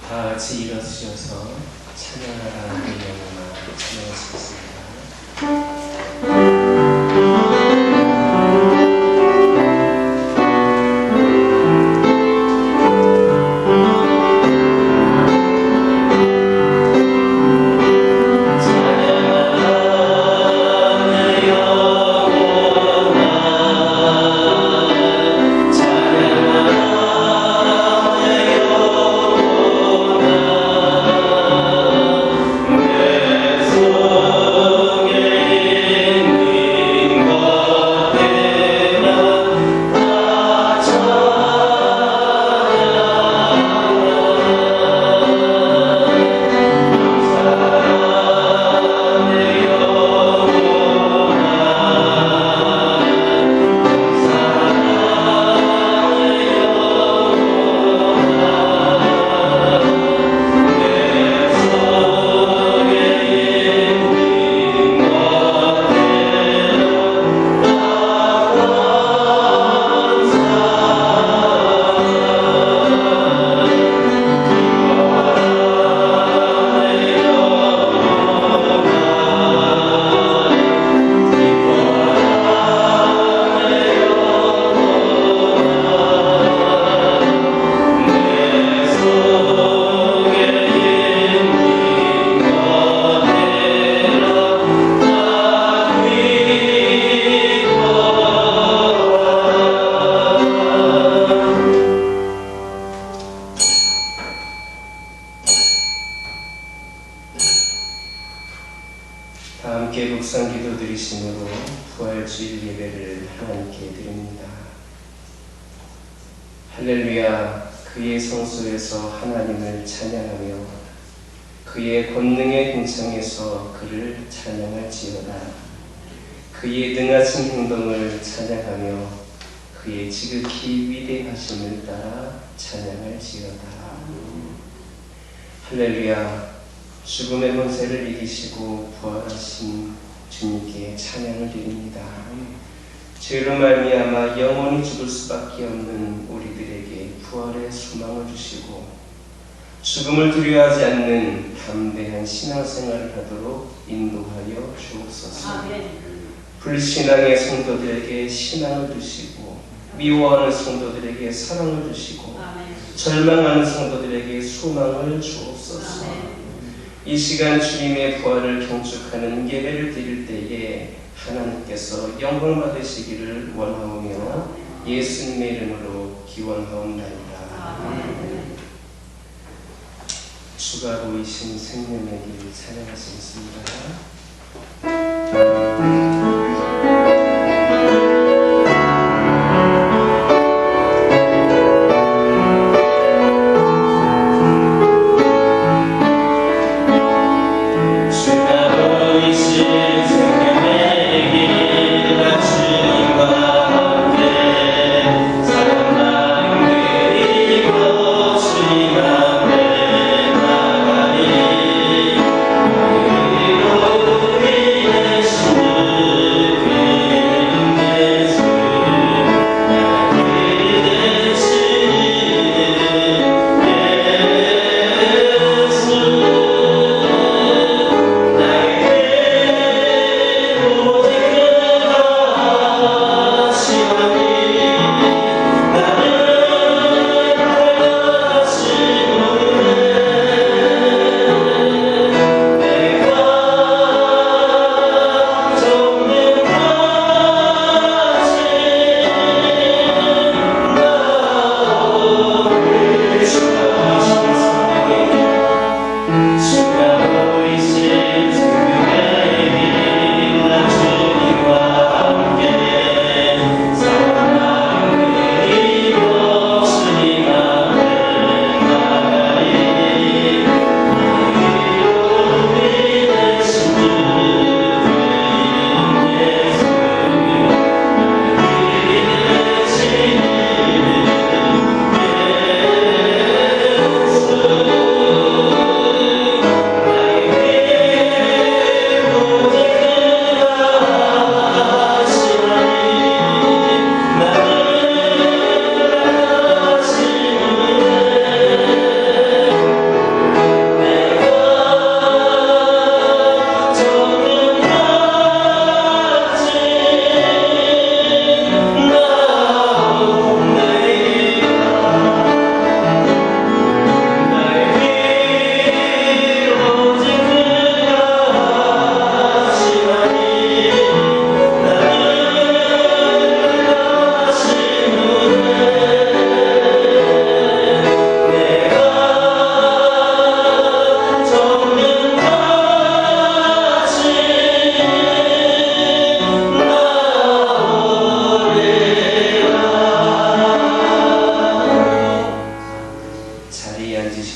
다 같이 일어서셔서 찬양하라는 영혼만 찬양하시겠습니다. 다 함께 묵상 기도 드리심으로 부활주일 예배를 하나님께 드립니다. 할렐루야. 그의 성소에서 하나님을 찬양하며 그의 권능의 궁창에서 그를 찬양할지어다. 그의 능하신 행동을 찬양하며 그의 지극히 위대하심을 따라 찬양할지어다. 할렐루야. 죽음의 권세를 이기시고 부활하신 주님께 찬양을 드립니다. 죄로 말미암아 영원히 죽을 수밖에 없는 우리들에게 부활의 소망을 주시고 죽음을 두려워하지 않는 담대한 신앙생활을 하도록 인도하여 주옵소서. 불신앙의 성도들에게 신앙을 주시고 미워하는 성도들에게 사랑을 주시고 절망하는 성도들에게 소망을 주옵소서. 이 시간 주님의 부활을 경축하는 예배를 드릴 때에 하나님께서 영광 받으시기를 원하오며 예수님의 이름으로 기원하옵나이다. 주가 보이신 생명의 길 찬양하시겠습니다. Oh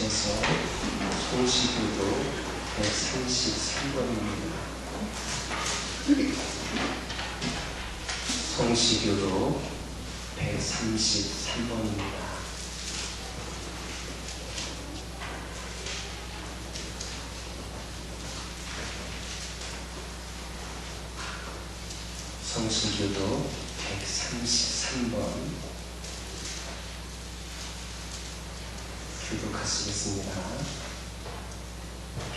이어서 성시교도 133번입니다. 성시교도 133번입니다. 성시교도 133번 교독하시겠습니다.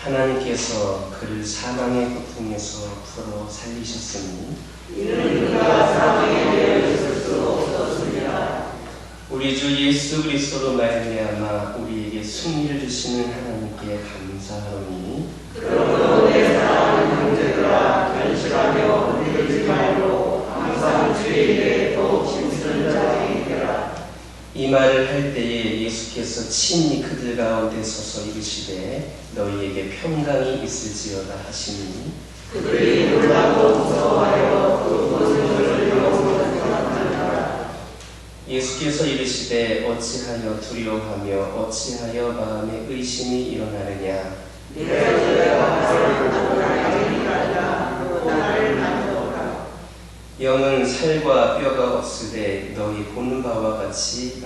하나님께서 그를 사망의 고통에서 풀어 살리셨으니 이는 그가 사망에 내어있을 수 없었습니다. 우리 주 예수 그리스도로 말미암아 우리에게 승리를 주시는 하나님께 감사하오니 그러므로 내 사랑하는 형제들아 결실하며 흔들리지 말고 항상 주의 일에 더욱 힘쓰는 자들이 되라. 이 말을 할 때에 예수께서 친히 그들 가운데 서서 이르시되 너희에게 평강이 있을지어다 하시니 그들이 놀라고 무서워하여 그 모습을 영원히 생각하느라. 예수께서 이르시되 어찌하여 두려워하며 어찌하여 마음에 의심이 일어나느냐. 내가 주의 말을 듣고 나에게니라. 또 나를 만져라. 영은 살과 뼈가 없으되 너희 보는 바와 같이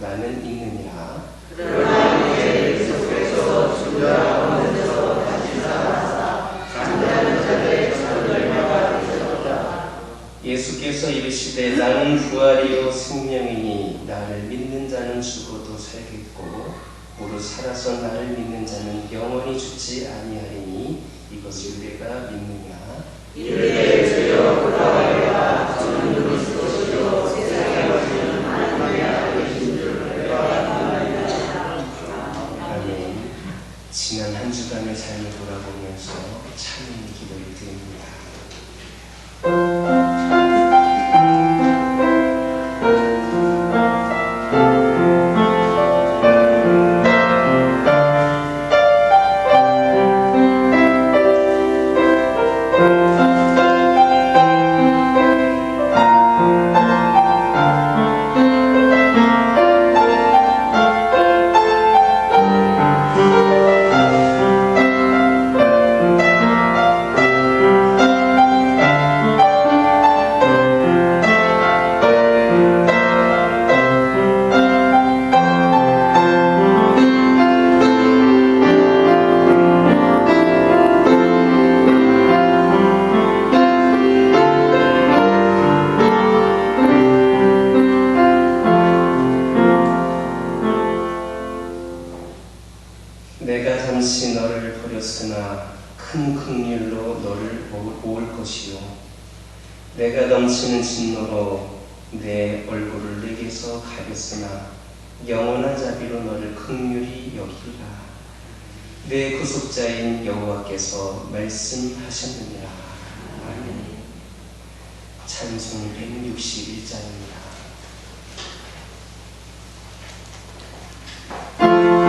나는 있느니라. 그러나 이제 예수께서 죽은 자 가운데서 다시 살아사 잠자는 자들의 첫 열매가 되셨다. 예수께서 이르시되 나는 부활이요 생명이니 나를 믿는 자는 죽어도 살겠고 무릇 살아서 나를 믿는 자는 영원히 죽지 아니하리니 이것을 내가 믿느냐. 이르되 주여 보라하리라. 주는 그리스도시요 세상에 오시는 하나님의 아들이신 줄 내가 믿나이다. 아멘. 지난 한 주간의 삶을 돌아보면서 참 기도를 드립니다. 내가 잠시 너를 버렸으나 큰 긍휼로 너를 모을 것이요 내가 넘치는 진노로 내 얼굴을 내게서 가렸으나 영원한 자비로 너를 긍휼히 여기리라. 내 구속자인 여호와께서 말씀하셨느니라. 아멘. 찬송 161장입니다. 찬양하리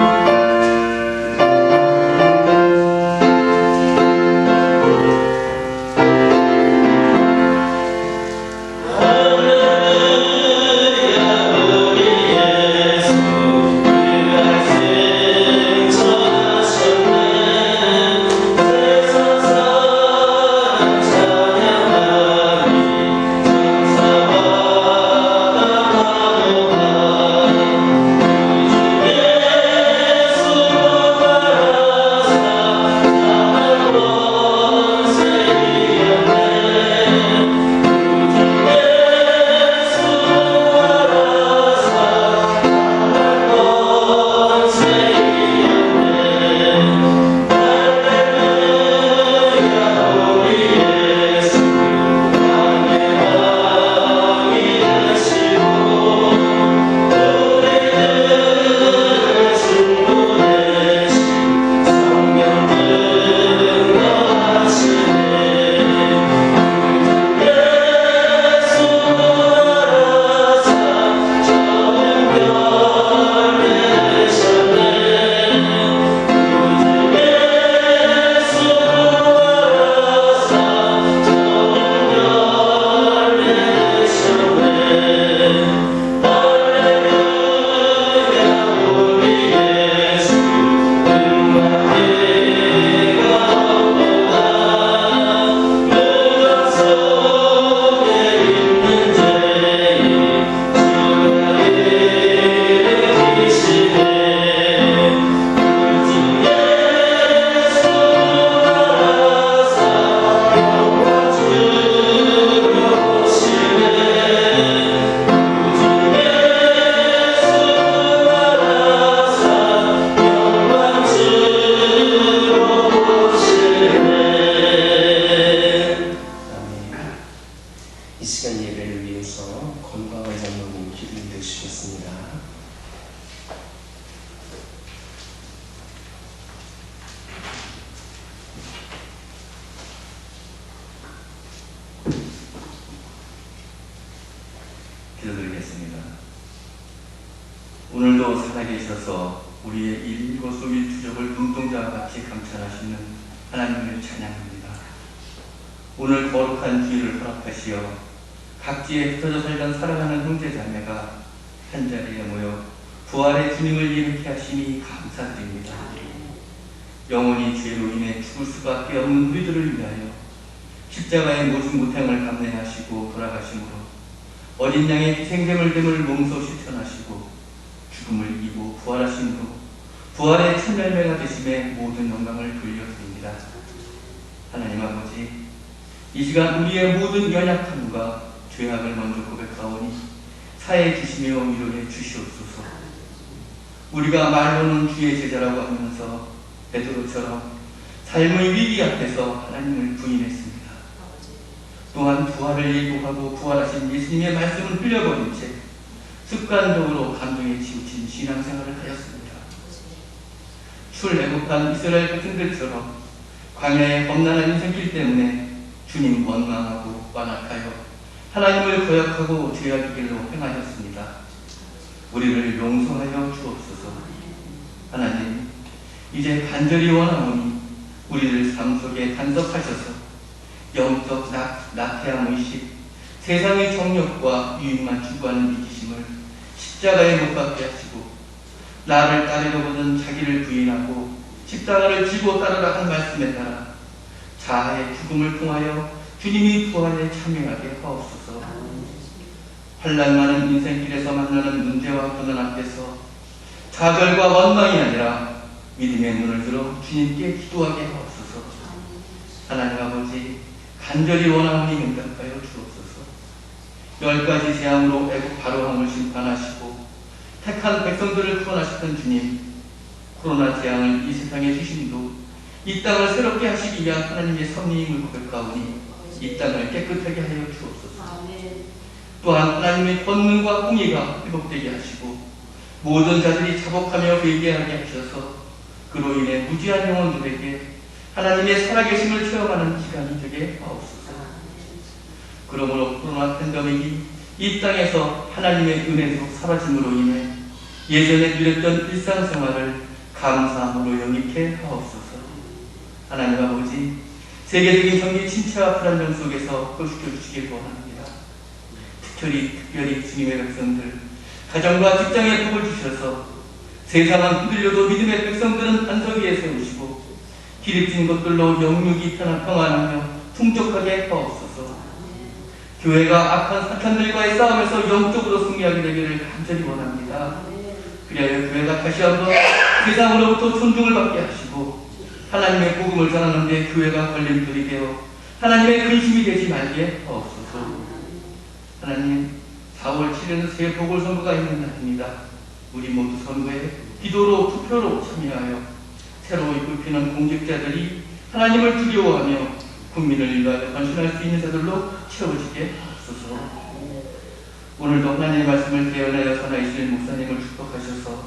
오늘도 살아계셔서 우리의 일거수일투족을 눈동자와 같이 감찰하시는 하나님을 찬양합니다. 오늘 거룩한 기회를 허락하시어 각지에 흩어져 살던 살아가는 형제자매가 한자리에 모여 부활의 주님을 일으켜 하시니 감사드립니다. 영원히 죄로 인해 죽을 수밖에 없는 우리들을 위하여 십자가의 모진 무탱을 감내하시고 돌아가심으로 어린 양의 희생제물됨을 몸소 실천하시고 죽음을 이기고 부활하심으로 부활의 첫 열매가 되심에 모든 영광을 돌려드립니다. 하나님 아버지, 이 시간 우리의 모든 연약함과 죄악을 먼저 고백하오니 사해 주시며 위로해 주시옵소서. 우리가 말로는 주의 제자라고 하면서 베드로처럼 삶의 위기 앞에서 하나님을 부인했습니다. 또한 부활을 예고하고 부활하신 예수님의 말씀을 흘려버린 채 습관적으로 감정에 치우친 신앙생활을 하였습니다. 출애굽한 이스라엘 백성들처럼 광야의 험난한 인생길 때문에 주님 원망하고 완악하여 하나님을 거역하고 죄악의 길로 행하였습니다. 우리를 용서하여 주옵소서. 하나님, 이제 간절히 원하오니 우리를 삶 속에 간섭하셔서 영적 나태함의식, 세상의 정욕과 유익만 추구하는 이기심을 십자가에 못 박게 하시고 나를 따르려거든 자기를 부인하고 십자가를 지고 따르라 한 말씀에 따라 자아의 죽음을 통하여 주님이 부활에 참여하게 하옵소서. 환난 많은 인생길에서 만나는 문제와 고난 앞에서 좌절과 원망이 아니라 믿음의 눈을 들어 주님께 기도하게 하옵소서. 하나님 아버지, 간절히 원하오니 응답하여 주옵소서. 10가지 재앙으로 애국 바로함을 심판하시고 택한 백성들을 구원하셨던 주님, 코로나 재앙을 이 세상에 주심도 이 땅을 새롭게 하시기 위한 하나님의 섭리임을 고백하오니 이 땅을 깨끗하게 하여 주옵소서. 또한 하나님의 권능과 공의가 회복되게 하시고 모든 자들이 자복하며 회개하게 하셔서 그로 인해 무지한 영혼들에게 하나님의 살아계심을 체험하는 기간이 되게 하옵소서. 그러므로 코로나 팬데믹이 이 땅에서 하나님의 은혜로 사라짐으로 인해 예전에 누렸던 일상생활을 감사함으로 영입해 하옵소서. 하나님 아버지, 세계적인 경기 침체와 불안정 속에서 흡수시켜 주시길 원합니다. 특별히 주님의 백성들, 가정과 직장에 복을 주셔서 세상은 흔들려도 믿음의 백성들은 반석 위에 세우시고 기립진 것들로 영육이 평안하며 풍족하게 하옵소서. 교회가 악한 사탄들과의 싸움에서 영적으로 승리하게 되기를 간절히 원합니다. 그리하여 교회가 다시 한번 세상으로부터 존중을 받게 하시고 하나님의 복음을 전하는 데 교회가 걸림돌이 되어 하나님의 근심이 되지 말게 하옵소서. 하나님, 4월 7일은 새 보궐선거가 있는 날입니다. 우리 모두 선거에 기도로 투표로 참여하여 새로이 뽑히는 공직자들이 하나님을 두려워하며 국민을 위하여 헌신할 수 있는 자들로 채워지게 하옵소서. 오늘도 하나님의 말씀을 대언하여 전하이실 목사님을 축복하셔서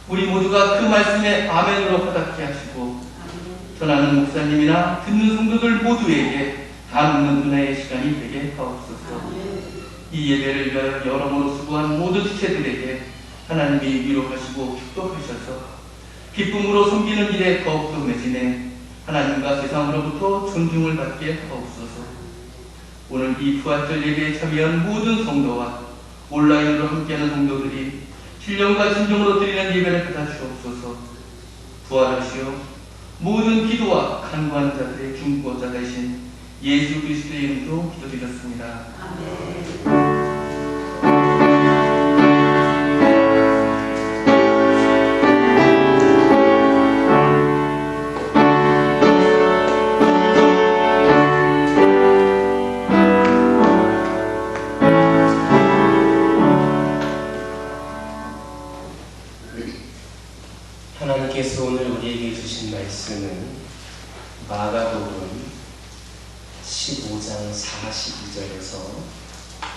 우리 모두가 그 말씀에 아멘으로 허락케 하시고 전하는 목사님이나 듣는 성도들 모두에게 담는 은혜의 시간이 되게 하옵소서. 이 예배를 위하여 여러모로 수고한 모든 지체들에게 하나님이 위로하시고 축복하셔서 기쁨으로 섬기는 일에 더욱더 매진해 하나님과 세상으로부터 존중을 받게 하옵소서. 오늘 이 부활절 예배에 참여한 모든 성도와 온라인으로 함께하는 성도들이 신령과 진정으로 드리는 예배를 받아주옵소서. 부활하시어 모든 기도와 간구하는 자들의 중보자 되신 예수 그리스도의 이름으로 기도드렸습니다. 아멘. 하나님께서 오늘 우리에게 주신 말씀은 마가복음 15장 42절에서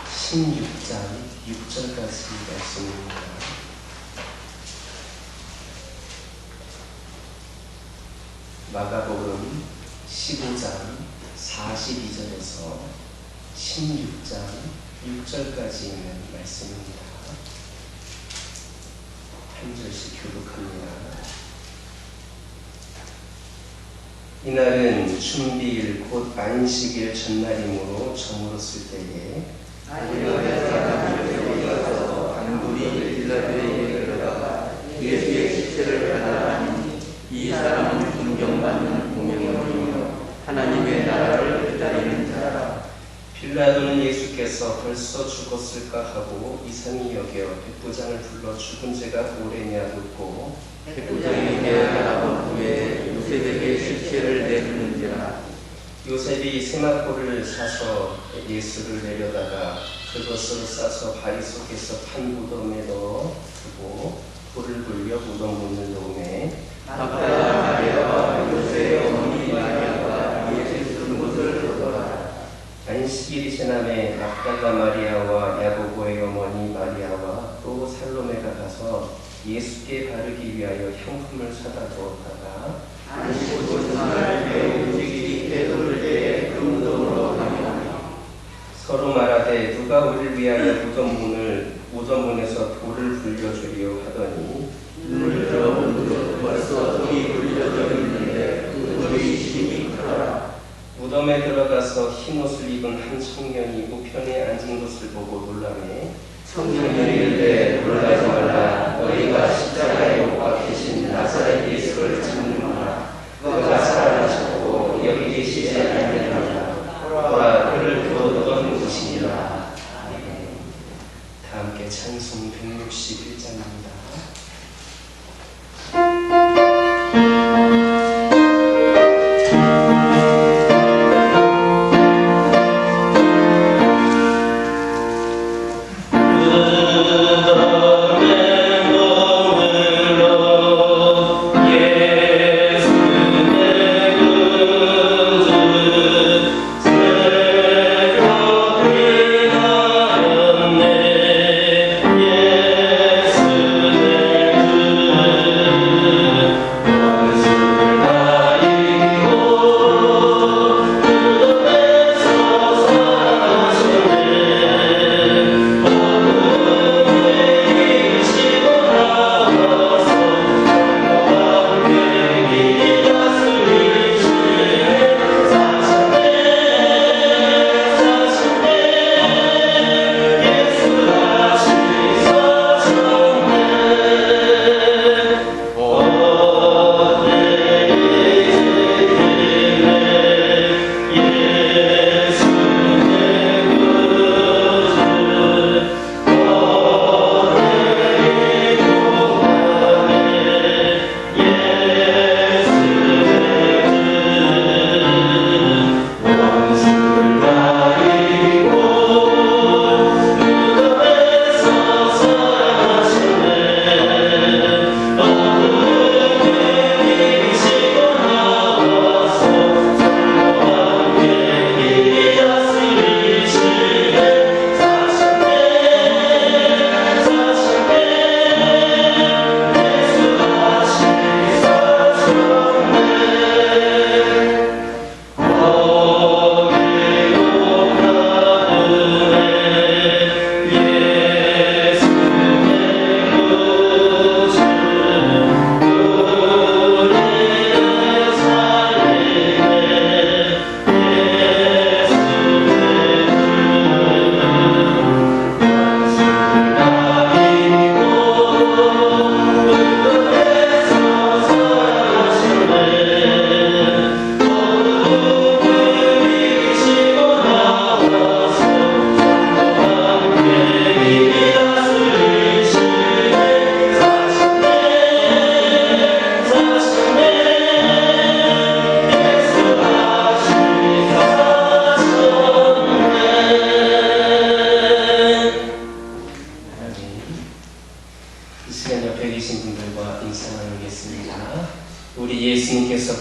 16장 6절까지 말씀입니다. 마가복음 15장 42절에서 16장 6절까지 있는 말씀입니다. 한 절씩 교독합니다. 이날은 춘비일 곧 안식일 전날이므로 저물었을 때에 단군이 빌라도에게 들어가 예수의 시체를 가져가니 이 사람은 존경받는 공명이며 하나님의 나라를 기다리는 자라. 빌라도는 예수께서 벌써 죽었을까 하고 이상히 여겨 백부장을 불러 죽은 지가 오래냐 묻고 백부장에게 가라본 후에 요셉에게 시체를 내주는지라. 요셉이 세마포를 사서 예수를 내려다가 그것을 싸서 바위 속에서 판 무덤에 넣어 두고 돌을 굴려 무덤 문을 놓음에 막달라 마리아와 요셉의 어머니 마리아가 예수 죽은 곳을 보더라. 안식일이 지남에 막달라 마리아와 야고보의 어머니 마리아와 또 살로메가 가서 예수께 바르기 위하여 향품을 사다 두었다가 안식 첫날 배 움직이기 되돌을 때에 그 무덤으로 가며 서로 말하되 누가 우리를 위하여 무덤문에서 돌을 굴려주리요 하더니 눈을 들어본 벌써 돌이 굴려져 있는데 그 돌이 심히 크더라. 무덤에 들어가서 흰 옷을 입은 한 청년이 우편에 앉은 것을 보고 놀라매 청년이 이르되 놀라지 말라. 너희가 십자가에 못 박히신 나사렛 예수를 찾는구나. 그가 살아나셨고 여기 계시지 않느니라. 보라 그를 두었던 곳이니라. 다 함께 찬송 161장입니다.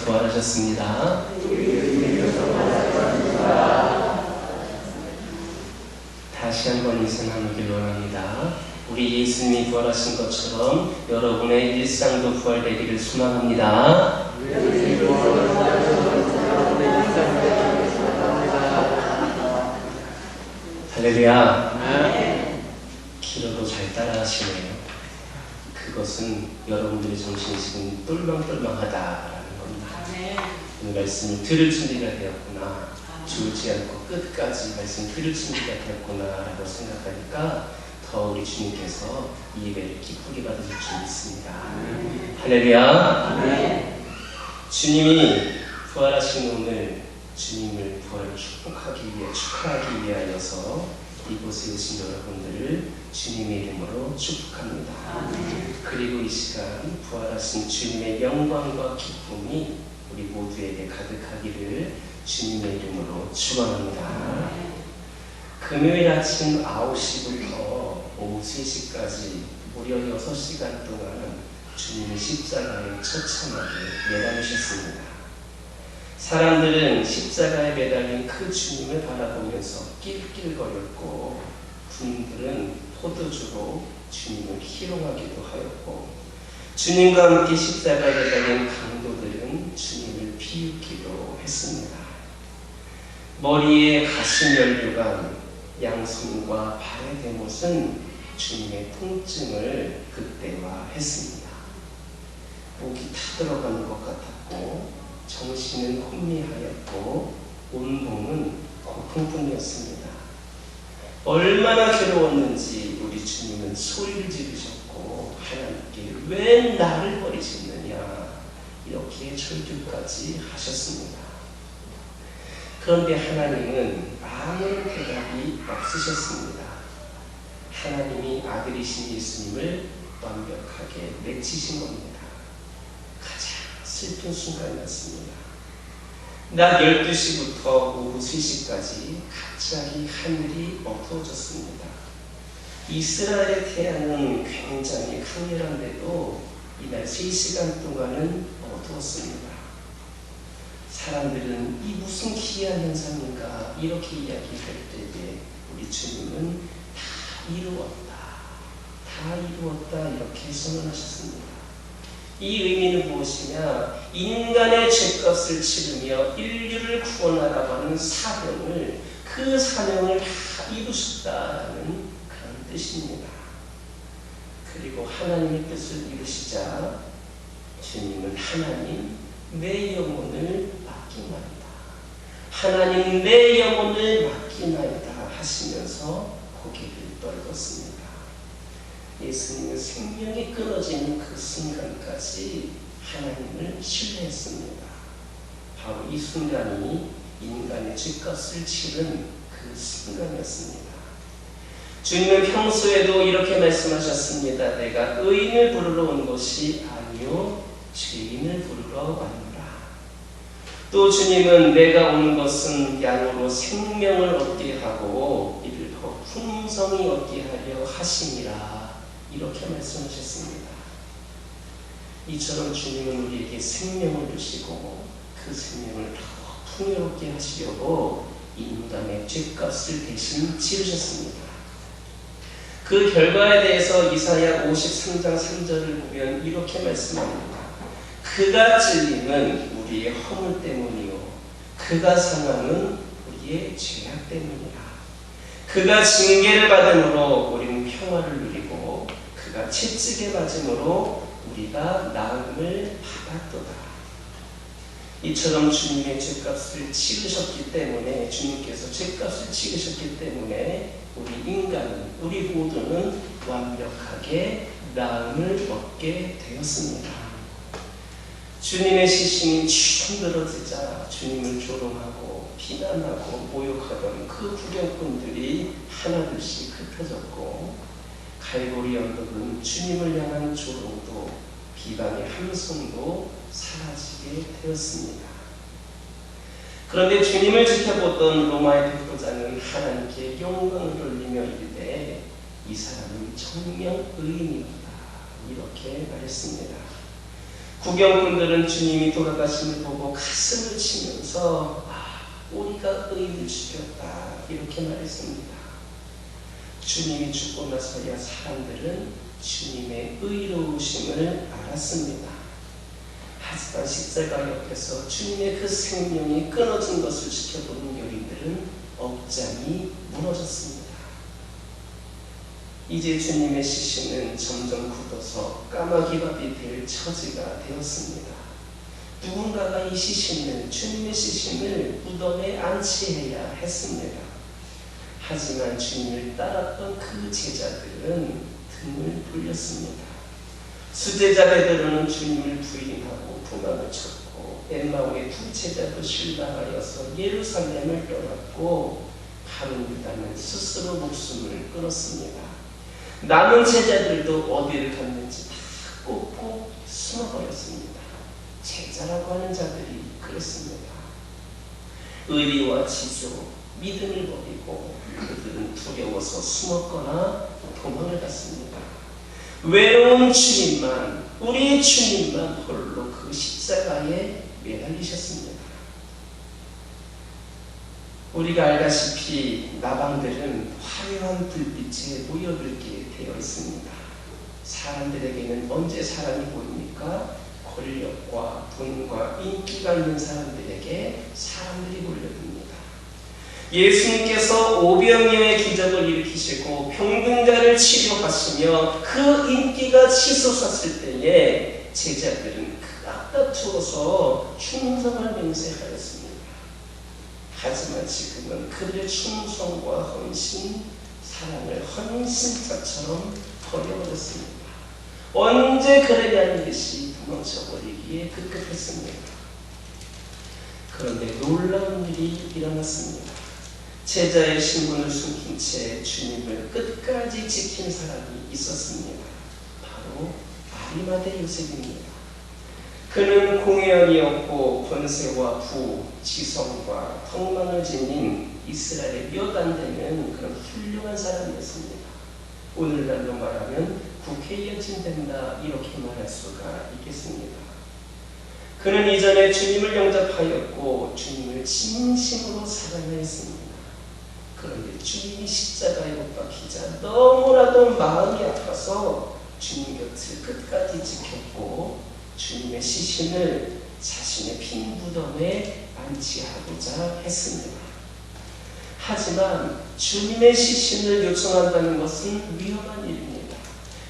부활하셨습니다. 다시 한번 인사 나누길 원합니다. 우리 예수님이 부활하신 것처럼 여러분의 일상도 부활되기를 소망합니다. 할렐루야. 길어도 잘 따라하시네요. 그거 것은 여러분들의 정신이 지금 똘망똘망하다라는 겁니다. 오늘 말씀을 들을 준비가 되었구나, 졸지 않고 끝까지 말씀 들을 준비가 되었구나라고 생각하니까 더 우리 주님께서 이 예배를 기쁘게 받으실 줄 믿습니다. 할렐루야. 주님이 부활하신 오늘 주님을 부활을 축하하기 위하여서 이곳에 오신 여러분들을 주님의 이름으로 축복합니다. 그리고 이 시간 부활하신 주님의 영광과 기쁨이 우리 모두에게 가득하기를 주님의 이름으로 축원합니다. 금요일 아침 9시부터 오후 3시까지 무려 6시간 동안 주님이 십자가에 처참하게 매달리셨습니다. 사람들은 십자가에 매달린 그 주님을 바라보면서 낄낄거렸고, 군인들은 포도주로 주님을 희롱하기도 하였고, 주님과 함께 십자가에 매달린 강도들은 주님을 비웃기도 했습니다. 머리에 가시 연류관, 양손과 발의 대못은 주님의 통증을 극대화했습니다. 목이 타들어가는 것 같았고, 정신은 혼미하였고, 온몸은 고통뿐이었습니다. 얼마나 괴로웠는지 우리 주님은 소리를 지르셨고, 하나님께 왜 나를 버리셨느냐 이렇게 절규까지 하셨습니다. 그런데 하나님은 아무런 대답이 없으셨습니다. 하나님이 아들이신 예수님을 완벽하게 맺히신 겁니다. 가장 슬픈 순간이었습니다. 낮 12시부터 오후 3시까지 갑자기 하늘이 어두워졌습니다. 이스라엘의 태양은 굉장히 강렬한데도 이날 3시간 동안은 어두웠습니다. 사람들은 이 무슨 기이한 현상인가 이렇게 이야기할 때에 우리 주님은 다 이루었다 이렇게 선언하셨습니다. 이 의미는 무엇이냐? 인간의 죄값을 치르며 인류를 구원하라고 하는 사명을, 그 사명을 다 이루셨다는 그런 뜻입니다. 그리고 하나님의 뜻을 이루시자 주님은 하나님 내 영혼을 맡기나이다, 하나님 내 영혼을 맡기나이다 하시면서 고개를 떨궜습니다. 예수님은 생명이 끊어지는 그 순간까지 하나님을 신뢰했습니다. 바로 이 순간이 인간의 죄값을 치른 그 순간이었습니다. 주님은 평소에도 이렇게 말씀하셨습니다. 내가 의인을 부르러 온 것이 아니요 죄인을 부르러 왔노라. 또 주님은 내가 온 것은 양으로 생명을 얻게 하고 이를 더 풍성히 얻게 하려 하심이라 이렇게 말씀하셨습니다. 이처럼 주님은 우리에게 생명을 주시고 그 생명을 더 풍요롭게 하시려고 인간의 죄값을 대신 치르셨습니다. 그 결과에 대해서 이사야 53장 3절을 보면 이렇게 말씀합니다. 그가 찔림은 우리의 허물 때문이요 그가 상함은 우리의 죄악 때문이라. 그가 징계를 받음으로 우리는 평화를 누리고 그가 채찍에 맞음으로 우리가 나음을 받았도다. 이처럼 주님의 죄값을 치르셨기 때문에, 주님께서 죄값을 치르셨기 때문에 우리 인간은, 우리 모두는 완벽하게 나음을 얻게 되었습니다. 주님의 시신이 충들어지자 주님을 조롱하고 비난하고 모욕하던 그 구경꾼들이 하나둘씩 흩어졌고, 갈보리 언덕은 주님을 향한 조롱도 비방의 함성도 사라지게 되었습니다. 그런데 주님을 지켜보던 로마의 백부장은 하나님께 영광을 돌리며 이르되 이 사람은 정녕 의인이었다 이렇게 말했습니다. 구경꾼들은 주님이 돌아가심을 보고 가슴을 치면서 우리가 의인을 죽였다 이렇게 말했습니다. 주님이 죽고 나서야 사람들은 주님의 의로우심을 알았습니다. 하지만 십자가 옆에서 주님의 그 생명이 끊어진 것을 지켜보는 여인들은 억장이 무너졌습니다. 이제 주님의 시신은 점점 굳어서 까마귀밥이 될 처지가 되었습니다. 누군가가 이 시신을, 주님의 시신을 무덤에 안치해야 했습니다. 하지만 주님을 따랐던 그 제자들은 등을 돌렸습니다. 수제자 베드로는 주님을 부인하고 도망을 쳤고, 엠마오의 두 제자도 실망하여서 예루살렘을 떠났고, 다른 유다는 스스로 목숨을 끊었습니다. 남은 제자들도 어디를 갔는지 다 꽂고 숨어버렸습니다. 제자라고 하는 자들이 그랬습니다. 의리와 지조, 믿음을 버리고 그들은 두려워서 숨었거나 도망을 갔습니다. 외로운 주님만, 우리의 주님만 홀로 그 십자가에 매달리셨습니다. 우리가 알다시피 나방들은 화려한 불빛에 모여들게 되어 있습니다. 사람들에게는 언제 사람이 보입니까? 권력과 돈과 인기가 있는 사람들에게 사람들이 몰려듭니다. 예수님께서 500명의 기적을 일으키시고 병든자를 치료하시며 그 인기가 치솟았을 때에 제자들은 그 앞다투어서 충성을 맹세하였습니다. 하지만 지금은 그들의 충성과 헌신, 사랑을 헌신자처럼 버려버렸습니다. 언제 그러냐는 듯이 도망쳐버리기에 급급했습니다. 그런데 놀라운 일이 일어났습니다. 제자의 신분을 숨긴 채 주님을 끝까지 지킨 사람이 있었습니다. 바로 아리마대 요셉입니다. 그는 공회원이었고 권세와 부, 지성과 덕망을 지닌 이스라엘의 몇 안 되는 그런 훌륭한 사람이었습니다. 오늘날로 말하면 국회의원쯤 된다, 이렇게 말할 수가 있겠습니다. 그는 이전에 주님을 영접하였고 주님을 진심으로 사랑하였습니다. 그런데 주님이 십자가에 못 박히자 너무나도 마음이 아파서 주님 곁을 끝까지 지켰고 주님의 시신을 자신의 빈 무덤에 안치하고자 했습니다. 하지만 주님의 시신을 요청한다는 것은 위험한 일입니다.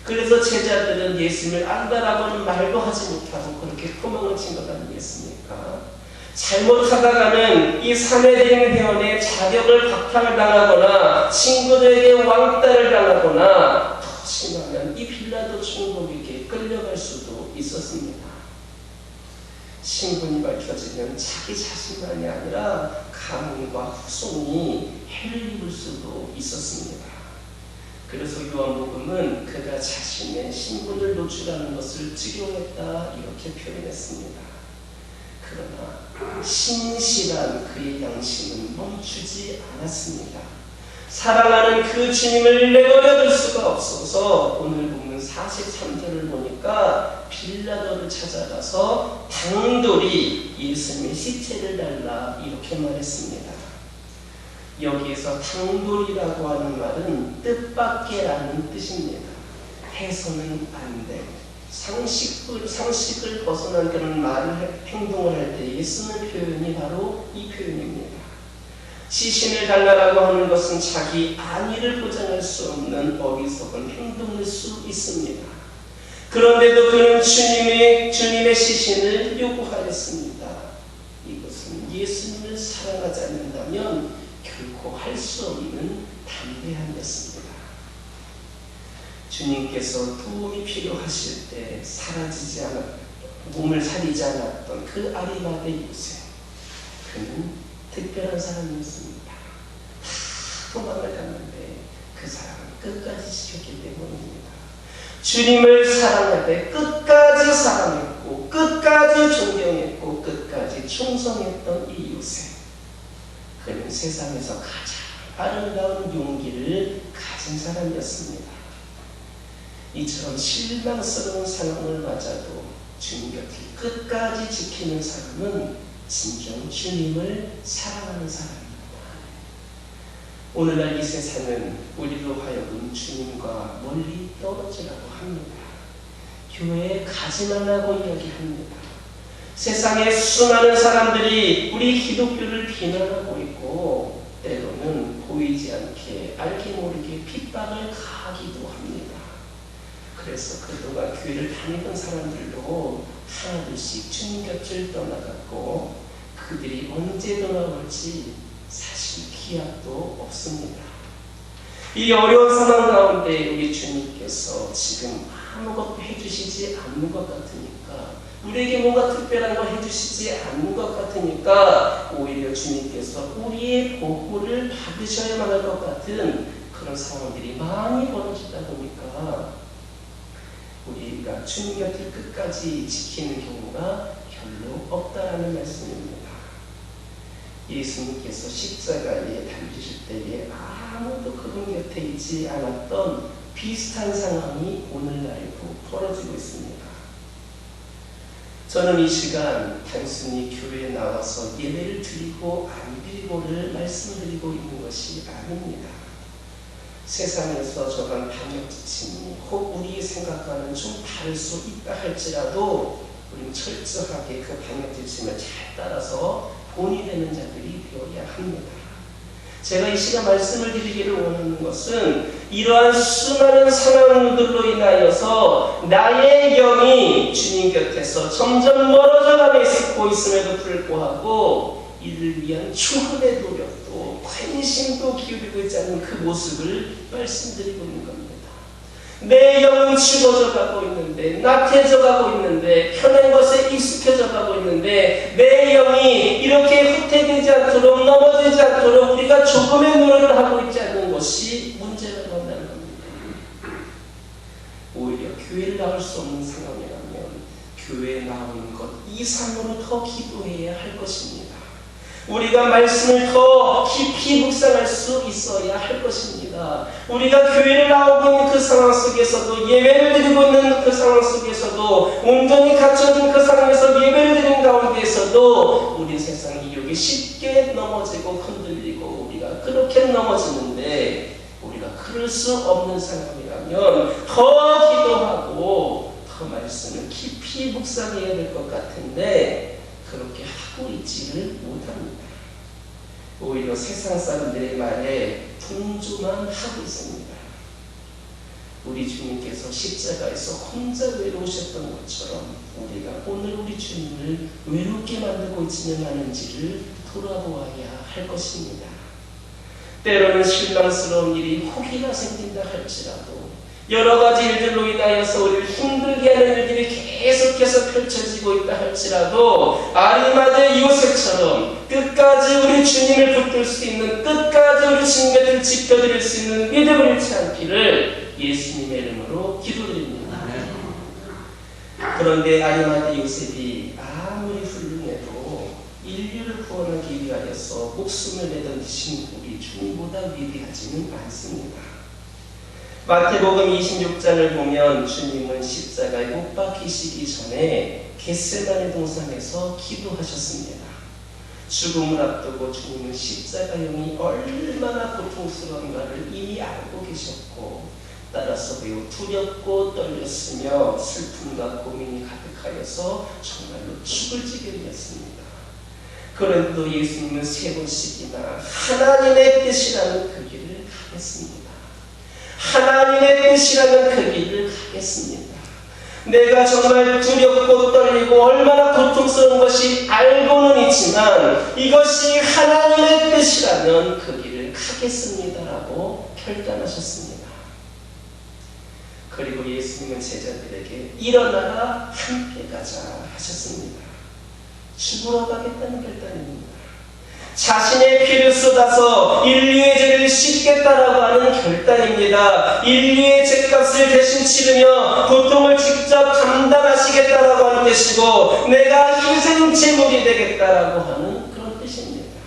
그래서 제자들은 예수님을 안다라고는 말도 하지 못하고 그렇게 도망을 친 것 아니겠습니까? 잘못하다가는 이 사내들인 회원의 자격을 박탈당하거나 친구들에게 왕따를 당하거나 더 심하면 이 빌라도 총독에게 끌려갈 수도 있었습니다. 신분이 밝혀지면 자기 자신만이 아니라 가문과 후손이 해를 입을 수도 있었습니다. 그래서 요한복음은 그가 자신의 신분을 노출하는 것을 두려워했다, 이렇게 표현했습니다. 그러나 신실한 그의 양심은 멈추지 않았습니다. 사랑하는 그 주님을 내버려둘 수가 없어서 오늘 보면 43절을 보니까 빌라도를 찾아가서 당돌이 예수님의 시체를 달라, 이렇게 말했습니다. 여기에서 당돌이라고 하는 말은 뜻밖에라는 뜻입니다. 해서는 안 돼, 상식을 벗어난 그런 말을, 행동을 할 때에 쓰는 표현이 바로 이 표현입니다. 시신을 달라라고 하는 것은 자기 안위를 보장할 수 없는 어리석은 행동일 수 있습니다. 그런데도 그는 주님의 시신을 요구하였습니다. 이것은 예수님을 사랑하지 않는다면 결코 할 수 없는 담대함이었습니다. 주님께서 도움이 필요하실 때 몸을 사리지 않았던 그 아리마대 요셉, 그는 특별한 사람이었습니다. 다 도망을 갔는데 그 사람은 끝까지 지켰기 때문입니다. 주님을 사랑할 때 끝까지 사랑했고 끝까지 존경했고 끝까지 충성했던 이 요셉, 그는 세상에서 가장 아름다운 용기를 가진 사람이었습니다. 이처럼 실망스러운 상황을 맞아도 주님 곁을 끝까지 지키는 사람은 진정 주님을 사랑하는 사람입니다. 오늘날 이 세상은 우리로 하여금 주님과 멀리 떨어지라고 합니다. 교회에 가지 말라고 이야기합니다. 세상에 수많은 사람들이 우리 기독교를 비난하고 있고 때로는 보이지 원치 않게 알게 모르게 핍박을 가하기도 합니다. 그래서 그동안 교회를 다니던 사람들도 하나둘씩 주님 곁을 떠나갔고 그들이 언제 돌아올지 사실 기약도 없습니다. 이 어려운 상황 가운데 우리 주님께서 지금 아무것도 해주시지 않는 것 같으니까, 우리에게 뭔가 특별한 걸 해주시지 않는 것 같으니까 오히려 주님께서 우리의 보호를 받으셔야만 할 것 같은 그런 상황들이 많이 벌어지다 보니까 우리가 주님 곁을 끝까지 지키는 경우가 별로 없다라는 말씀입니다. 예수님께서 십자가에 달리실 때에 아무도 그분 곁에 있지 않았던 비슷한 상황이 오늘날에도 벌어지고 있습니다. 저는 이 시간 단순히 교회에 나와서 예배를 드리고 안 드리고를 말씀드리고 있는 것이 아닙니다. 세상에서 저간 방역 지침이 혹 우리 생각과는 좀 다를 수 있다 할지라도 우리는 철저하게 그 방역 지침을 잘 따라서 본이 되는 자들이 되어야 합니다. 제가 이 시간 말씀을 드리기를 원하는 것은 이러한 수많은 상황들로 인하여서 나의 영이 주님 곁에서 점점 멀어져가고 있음에도 불구하고 이를 위한 추구의 노력도 관심도 기울이고 있지 않는 그 모습을 말씀드리고 있는 겁니다. 내 영은 죽어져 가고 있는데, 낙해져 가고 있는데, 편한 것에 익숙해져 가고 있는데 내 영이 이렇게 후퇴되지 않도록, 넘어지지 않도록 우리가 조금의 노력을 하고 있지 않는 것이 문제라고 한다는 겁니다. 오히려 교회를 나올 수 없는 상황이라면 교회에 나오는 것 이상으로 더 기도해야 할 것입니다. 우리가 말씀을 더 깊이 묵상할 수 있어야 할 것입니다. 우리가 교회를 나오고 있는 그 상황 속에서도, 예배를 드리고 있는 그 상황 속에서도, 온전히 갇혀진 그 상황에서 예배를 드리는 가운데에서도 우리 세상 이욕에 쉽게 넘어지고 흔들리고 우리가 그렇게 넘어지는데, 우리가 그럴 수 없는 상황이라면 더 기도하고 더 말씀을 깊이 묵상해야 될 것 같은데 그렇게 하고 있지를 못합니다. 오히려 세상 사람들의 말에 분주만 하고 있습니다. 우리 주님께서 십자가에서 혼자 외로우셨던 것처럼 우리가 오늘 우리 주님을 외롭게 만들고 있지는 않은지를 돌아보아야 할 것입니다. 때로는 실망스러운 일이 혹이나 생긴다 할지라도, 여러 가지 일들로 인하여서 우리를 힘들게 하는 일들이 계속해서 펼쳐지고 있다 할지라도 아리마대 요셉처럼 끝까지 우리 주님을 붙들 수 있는, 끝까지 우리 주님 곁을 지켜드릴 수 있는 믿음을 잃지 않기를 예수님의 이름으로 기도드립니다. 그런데 아리마대 요셉이 아무리 훌륭해도 인류를 구원하기 위하여서 목숨을 내던지신 우리 주님보다 위대하지는 않습니다. 마태복음 26장을 보면 주님은 십자가에 못 박히시기 전에 겟세마네 동산에서 기도하셨습니다. 죽음을 앞두고 주님은 십자가형이 얼마나 고통스러운가를 이미 알고 계셨고, 따라서 매우 두렵고 떨렸으며 슬픔과 고민이 가득하여서 정말로 죽을 지경이었습니다. 그런데도 예수님은 3번씩이나 하나님의 뜻이라는 그 길을 가겠습니다. 하나님의 뜻이라는 그 길을 가겠습니다. 내가 정말 두렵고 떨리고 얼마나 고통스러운 것이 알고는 있지만 이것이 하나님의 뜻이라면 그 길을 가겠습니다라고 결단하셨습니다. 그리고 예수님은 제자들에게 일어나라 함께 가자 하셨습니다. 죽으러 가겠다는 결단입니다. 자신의 피를 쏟아서 인류의 죄를 씻겠다라고 하는 결단입니다. 인류의 죄값을 대신 치르며 고통을 직접 감당하시겠다라고 하는 뜻이고, 내가 희생 제물이 되겠다라고 하는 그런 뜻입니다.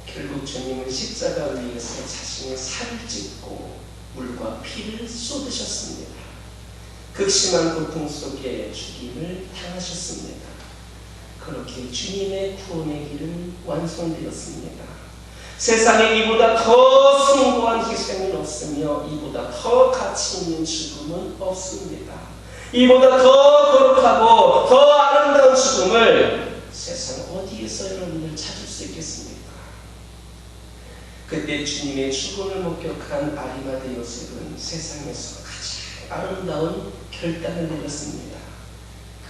결국 주님은 십자가 위에서 자신의 살을 찢고 물과 피를 쏟으셨습니다. 극심한 고통 속에 죽임을 당하셨습니다. 그렇게 주님의 구원의 길은 완성되었습니다. 세상에 이보다 더 숭고한 희생은 없으며 이보다 더 가치 있는 죽음은 없습니다. 이보다 더 거룩하고 더 아름다운 죽음을 세상 어디에서 여러분들 찾을 수 있겠습니까? 그때 주님의 죽음을 목격한 아리마대 요셉은 세상에서 가장 아름다운 결단을 내렸습니다.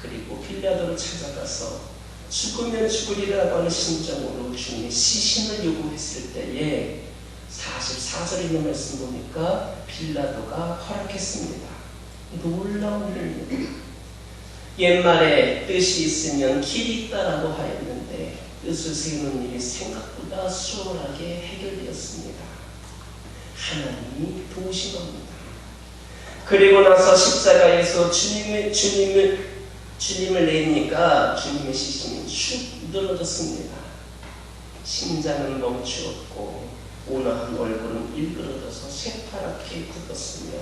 그리고 빌라도를 찾아가서 죽으면 죽으리라고 하는 심정으로 주님의 시신을 요구했을 때에 44절에 있는 말씀 보니까 빌라도가 허락했습니다. 놀라운 일입니다. 옛말에 뜻이 있으면 길이 있다라고 하였는데 뜻을 세우는 일이 생각보다 수월하게 해결되었습니다. 하나님이 도우신 겁니다. 그리고 나서 십자가에서 주님을 내니까 주님의 시신이 축 늘어졌습니다. 심장은 멈추었고 온화한 얼굴은 일그러져서 새파랗게 굳었으며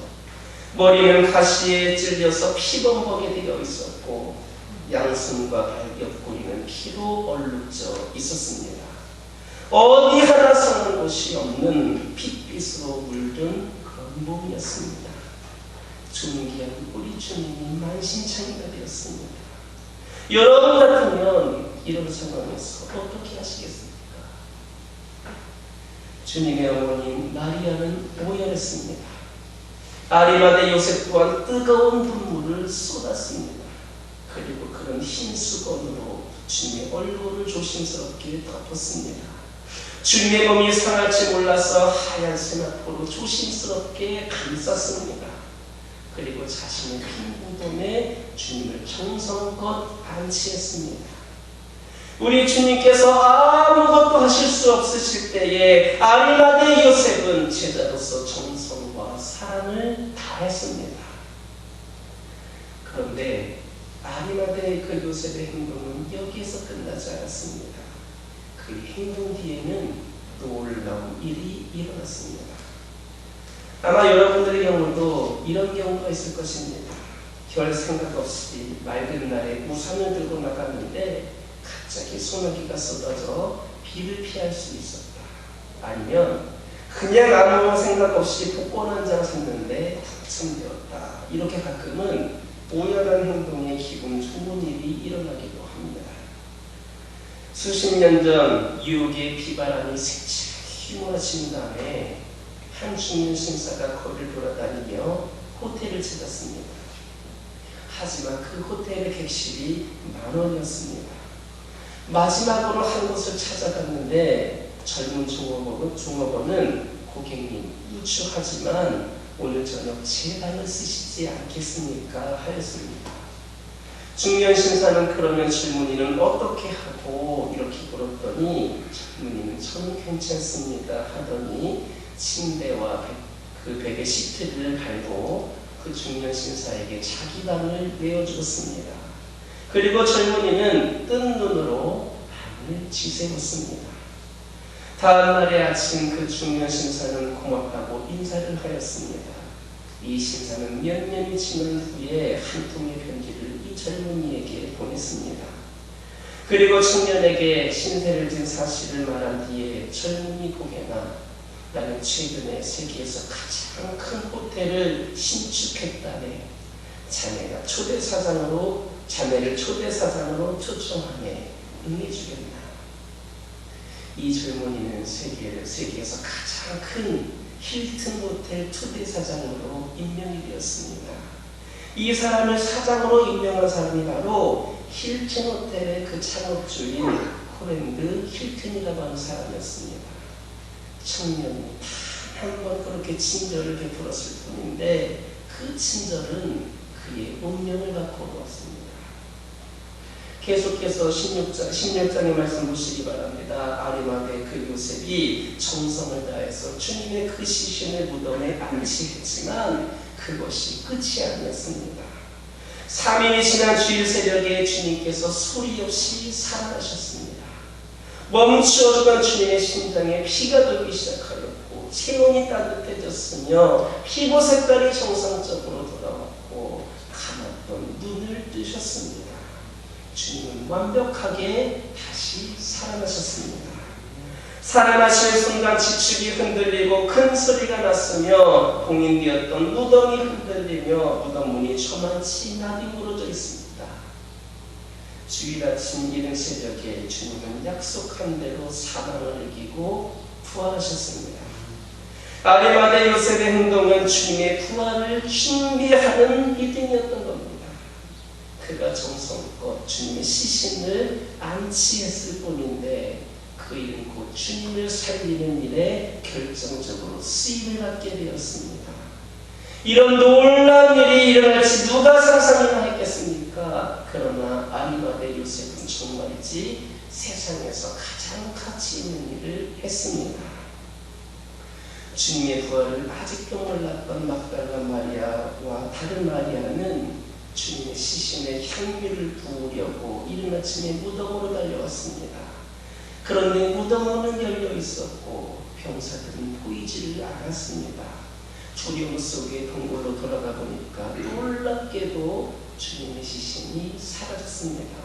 머리는 가시에 찔려서 피범벅이 되어 있었고 양손과 발 옆구리는 피로 얼룩져 있었습니다. 어디 하나 서는 곳이 없는 핏빛으로 물든 그런 몸이었습니다. 존귀한 우리 주님이 만신창이가 되었습니다. 여러분 같으면 이런 상황에서 어떻게 하시겠습니까? 주님의 어머니 마리아는 오열했습니다. 아리마대 요셉 또한 뜨거운 눈물을 쏟았습니다. 그리고 그런 흰 수건으로 주님의 얼굴을 조심스럽게 덮었습니다. 주님의 몸이 상할지 몰라서 하얀 세마포로 조심스럽게 감쌌습니다. 그리고 자신의 흰 무덤에 주님을 정성껏 안치했습니다. 우리 주님께서 아무것도 하실 수 없으실 때에 아리마대 요셉은 제자로서 정성과 사랑을 다했습니다. 그런데 아리마대 그 요셉의 행동은 여기에서 끝나지 않았습니다. 그 행동 뒤에는 놀라운 일이 일어났습니다. 아마 여러분들의 경우도 이런 경우가 있을 것입니다. 별 생각 없이 맑은 날에 우산을 들고 나갔는데 갑자기 소나기가 쏟아져 비를 피할 수 있었다. 아니면 그냥 아무 생각 없이 복권 한 장 샀는데 당첨되었다. 이렇게 가끔은 우연한 행동에 기분 좋은 일이 일어나기도 합니다. 수십 년 전 뉴욕의 비바람이 색칠하게 휘몰아친 다음에 한 중년 신사가 거리를 돌아다니며 호텔을 찾았습니다. 하지만 그 호텔의 객실이 10,000원이었습니다. 마지막으로 한 곳을 찾아갔는데 젊은 종업원은 고객님 유추하지만 오늘 저녁 제 방을 쓰시지 않겠습니까? 하였습니다. 중년 신사는 그러면 젊은이는 어떻게 하고 이렇게 물었더니 젊은이는 저는 괜찮습니다 하더니 침대와 그 베개 시트를 갈고 그 중년 신사에게 자기 방을 내어주었습니다. 그리고 젊은이는 뜬 눈으로 방을 지새웠습니다. 다음 날의 아침 그 중년 신사는 고맙다고 인사를 하였습니다. 이 신사는 몇 년이 지난 후에 한 통의 편지를 이 젊은이에게 보냈습니다. 그리고 청년에게 신세를 진 사실을 말한 뒤에 젊은이 고개나 나는 최근에 세계에서 가장 큰 호텔을 신축했다네. 자네를 초대사장으로 초청하네. 응해주겠나. 이 젊은이는 세계에서 가장 큰 힐튼 호텔 초대사장으로 임명이 되었습니다. 이 사람을 사장으로 임명한 사람이 바로 힐튼 호텔의 그 창업주인 호랭드 힐튼이라고 하는 사람이었습니다. 청년이 한 번 그렇게 친절을 베풀었을 뿐인데 그 친절은 그의 운명을 바꿔놓았습니다. 계속해서 16장의 말씀 보시기 바랍니다. 아리마대 그 요셉이 정성을 다해서 주님의 그 시신을 무덤에 안치했지만 그것이 끝이 아니었습니다. 3일이 지난 주일 새벽에 주님께서 소리 없이 살아나셨습니다. 멈추어주던 주님의 심장에 피가 돌기 시작하였고 체온이 따뜻해졌으며 피부 색깔이 정상적으로 돌아왔고 감았던 눈을 뜨셨습니다. 주님은 완벽하게 다시 살아나셨습니다. 살아나실 순간 지축이 흔들리고 큰 소리가 났으며 봉인되었던 무덤이 흔들리며 무덤 문이 저만치 나뒹굴어져 있습니다. 주일 아침 이른 새벽에 주님은 약속한 대로 사망을 이기고 부활하셨습니다. 아리마대 요셉의 행동은 주님의 부활을 준비하는 믿음이었던 겁니다. 그가 정성껏 주님의 시신을 안치했을 뿐인데 그 일은 곧 주님을 살리는 일에 결정적으로 쓰임을 받게 되었습니다. 이런 놀라운 일이 일어날지 누가 상상이나 했겠습니까? 그러나 아리마대 요셉은 정말이지 세상에서 가장 가치 있는 일을 했습니다. 주님의 부활을 아직도 몰랐던 막달라 마리아와 다른 마리아는 주님의 시신에 향유를 부으려고 이른 아침에 무덤으로 달려왔습니다. 그런데 무덤은 열려 있었고 병사들은 보이지를 않았습니다. 두려움 속에 동굴로 돌아가 보니까 놀랍게도 주님의 시신이 사라졌습니다.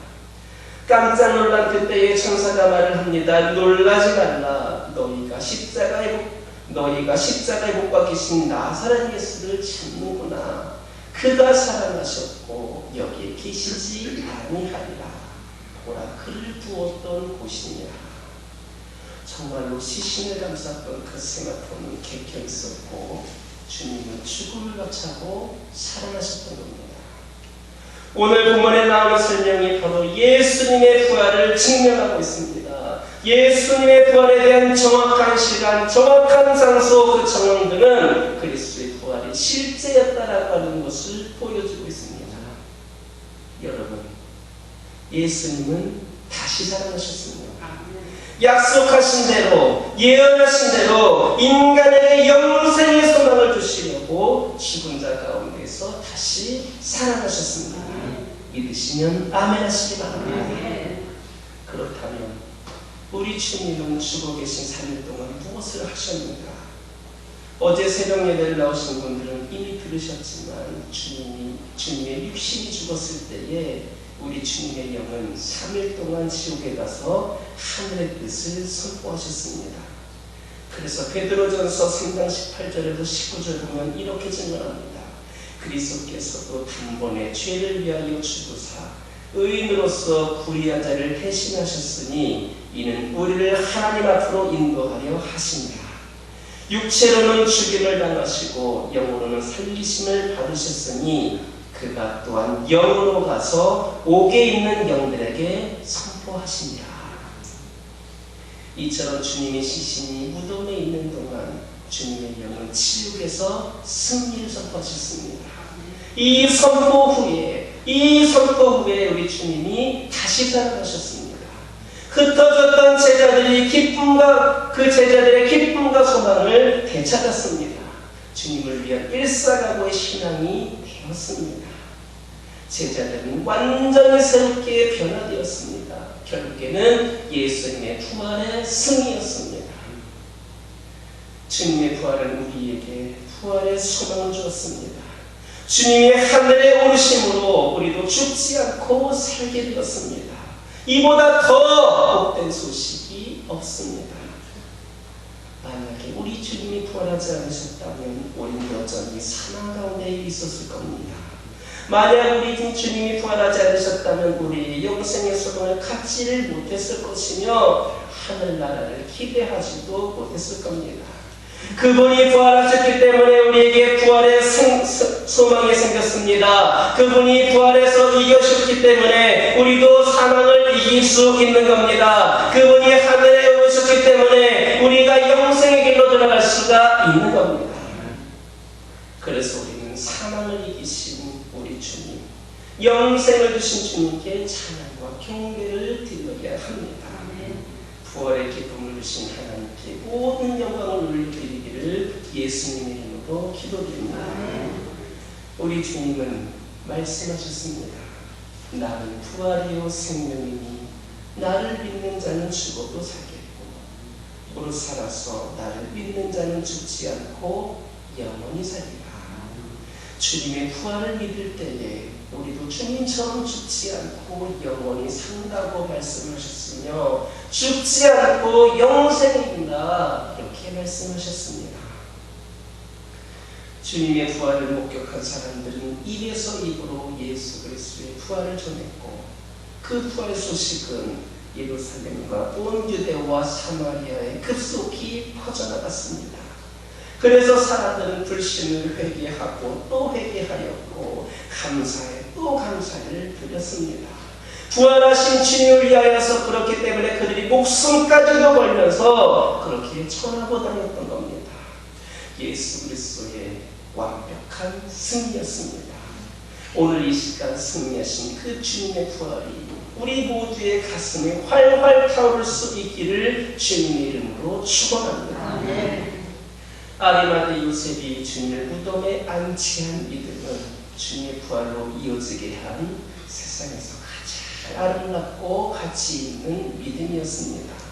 깜짝 놀란 그때에 천사가 말을 합니다. 놀라지 말라. 너희가 십자가에 못 박히신 나사렛 예수를 찾는구나. 그가 살아나셨고 여기에 계시지 아니하리라. 보라, 그를 두었던 곳이니라. 정말로 시신을 감쌌던 그 세마포는 객혀 있었고 주님은 죽음을 거치고 살아나셨던 겁니다. 오늘 본문에 나오는 설명이 바로 예수님의 부활을 증명하고 있습니다. 예수님의 부활에 대한 정확한 시간, 정확한 장소, 그 정황들은 그리스도의 부활이 실제였다라고 하는 것을 보여주고 있습니다. 여러분, 예수님은 다시 살아나셨습니다. 약속하신 대로, 예언하신 대로 인간에게 영생의 소망을 주시려고 죽은 자 가운데서 다시 살아나셨습니다. 믿으시면 아멘 하시기 바랍니다. 그렇다면 우리 주님은 죽어 계신 3일 동안 무엇을 하셨는가? 어제 새벽 예배를 나오신 분들은 이미 들으셨지만 주님의 육신이 죽었을 때에 우리 주님의 영은 3일 동안 지옥에 가서 하늘의 뜻을 선포하셨습니다. 그래서 베드로전서 3장 18절에서 19절 보면 이렇게 증언합니다. 그리스도께서도 단번에 죄를 위하여 죽으사 의인으로서 불의한 자를 대신하셨으니 이는 우리를 하나님 앞으로 인도하려 하시니라. 육체로는 죽임을 당하시고 영으로는 살리심을 받으셨으니 그가 또한 영으로 가서 옥에 있는 영들에게 선포하시니라. 이처럼 주님의 시신이 무덤에 있는 동안 주님의 영은 지옥에서 승리를 선포하셨습니다. 이 선포 후에 우리 주님이 다시 살아나셨습니다. 흩어졌던 제자들의 기쁨과 소망을 되찾았습니다. 주님을 위한 일사각오의 신앙이 되었습니다. 제자들은 완전히 새롭게 변화되었습니다. 결국에는 예수님의 부활의 승리였습니다. 주님의 부활은 우리에게 부활의 소망을 주었습니다. 주님이 하늘에 오르심으로 우리도 죽지 않고 살게 되었습니다. 이보다 더 복된 소식이 없습니다. 만약에 우리 주님이 부활하지 않으셨다면 우리는 여전히 사망 가운데 있었을 겁니다. 만약 우리 주님이 부활하지 않으셨다면 우리의 영생의 소망을 갖지를 못했을 것이며 하늘나라를 기대하지도 못했을 겁니다. 그분이 부활하셨기 때문에 우리에게 부활의 소망이 생겼습니다. 그분이 부활해서 이겨주셨기 때문에 우리도 사망을 이길 수 있는 겁니다. 그분이 하늘에 오르셨기 때문에 우리가 영생의 길로 들어갈 수가 있는 겁니다. 그래서 우리는 사망을 이기신 우리 주님, 영생을 주신 주님께 찬양과 경배를 드려야 합니다. 부활의 기쁨을 주신 하나님께 모든 영광을 올려드리기를 예수님의 이름으로 기도드립니다. 우리 주님은 말씀하셨습니다. 나는 부활이요 생명이니 나를 믿는 자는 죽어도 살겠고 무릇 살아서 나를 믿는 자는 죽지 않고 영원히 살리라. 주님의 부활을 믿을 때에 우리도 주님처럼 죽지 않고 영원히 산다고 말씀하셨으며 죽지 않고 영생이구나 이렇게 말씀하셨습니다. 주님의 부활을 목격한 사람들은 입에서 입으로 예수 그리스도의 부활을 전했고 그 부활 소식은 예루살렘과 온 유대와 사마리아에 급속히 퍼져나갔습니다. 그래서 사람들은 불신을 회개하고 또 회개하였고 감사에 또 감사를 드렸습니다. 부활하신 주님을 위하여서 그렇기 때문에 그들이 목숨까지도 걸면서 그렇게 전하고 다녔던 겁니다. 예수 그리스도의 완벽한 승리였습니다. 오늘 이 시간 승리하신 그 주님의 부활이 우리 모두의 가슴에 활활 타오를 수 있기를 주님의 이름으로 축원합니다. 아리마대 요셉이 주님을 무덤에 안치한 믿음은 주님의 부활로 이어지게 한 세상에서 가장 아름답고 가치 있는 믿음이었습니다.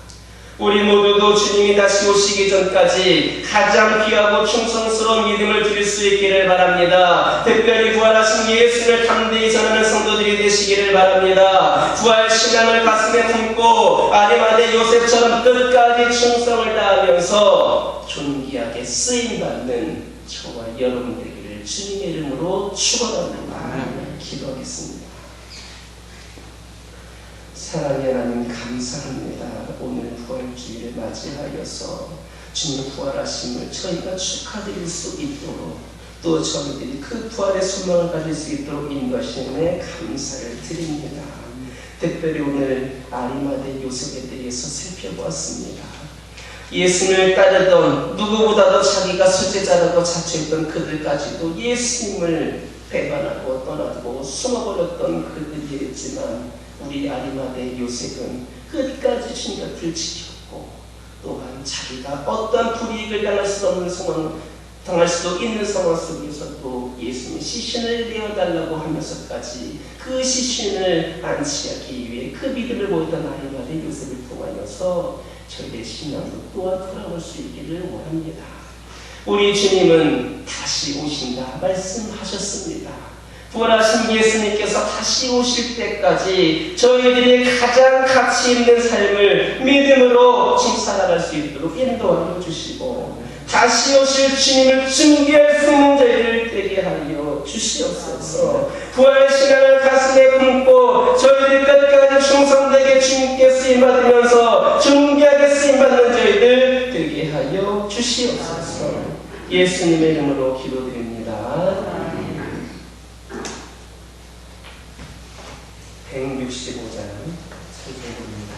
우리 모두도 주님이 다시 오시기 전까지 가장 귀하고 충성스러운 믿음을 드릴 수 있기를 바랍니다. 특별히 부활하신 예수를 담대히 전하는 성도들이 되시기를 바랍니다. 부활 신앙을 가슴에 품고 아리마대 요셉처럼 끝까지 충성을 다하면서 존귀하게 쓰임받는 저와 여러분 되기를 주님의 이름으로 축원합니다. 기도하겠습니다. 사랑의 하나님 감사합니다. 오늘 부활주일을 맞이하여서 주님 부활하심을 저희가 축하드릴 수 있도록 또 저희들이 그 부활의 소망을 가질 수 있도록 인도하심에 감사를 드립니다. 특별히 오늘 아리마대 요셉에 대해서 살펴보았습니다. 예수님을 따르던 누구보다도 자기가 수제자라고 자처했던 그들까지도 예수님을 배반하고 떠나고 숨어버렸던 그들이었지만 우리 아리마대 요셉은 끝까지 주님 곁을 지켰고 또한 자기가 어떤 불이익을 당할 수 없는 상황, 당할 수도 있는 상황 속에서도 예수님의 시신을 내어달라고 하면서까지 그 시신을 안치하기 위해 그 믿음을 보였던 아리마대 요셉을 통하여서 저희의 신앙도 또한 돌아올 수 있기를 원합니다. 우리 주님은 다시 오신다 말씀하셨습니다. 부활하신 예수님께서 다시 오실 때까지 저희들이 가장 가치 있는 삶을 믿음으로 지금 살아갈 수 있도록 인도하여 주시고 다시 오실 주님을 증거할 수 있는 저희를 되게 하여 주시옵소서. 부활 신앙을 가슴에 품고 저희들이 끝까지 충성되게 주님께 쓰임받으면서 존귀하게 쓰임받는 저희들 되게 하여 주시옵소서. 예수님의 이름으로 기도드립니다. 165장 찬송입니다.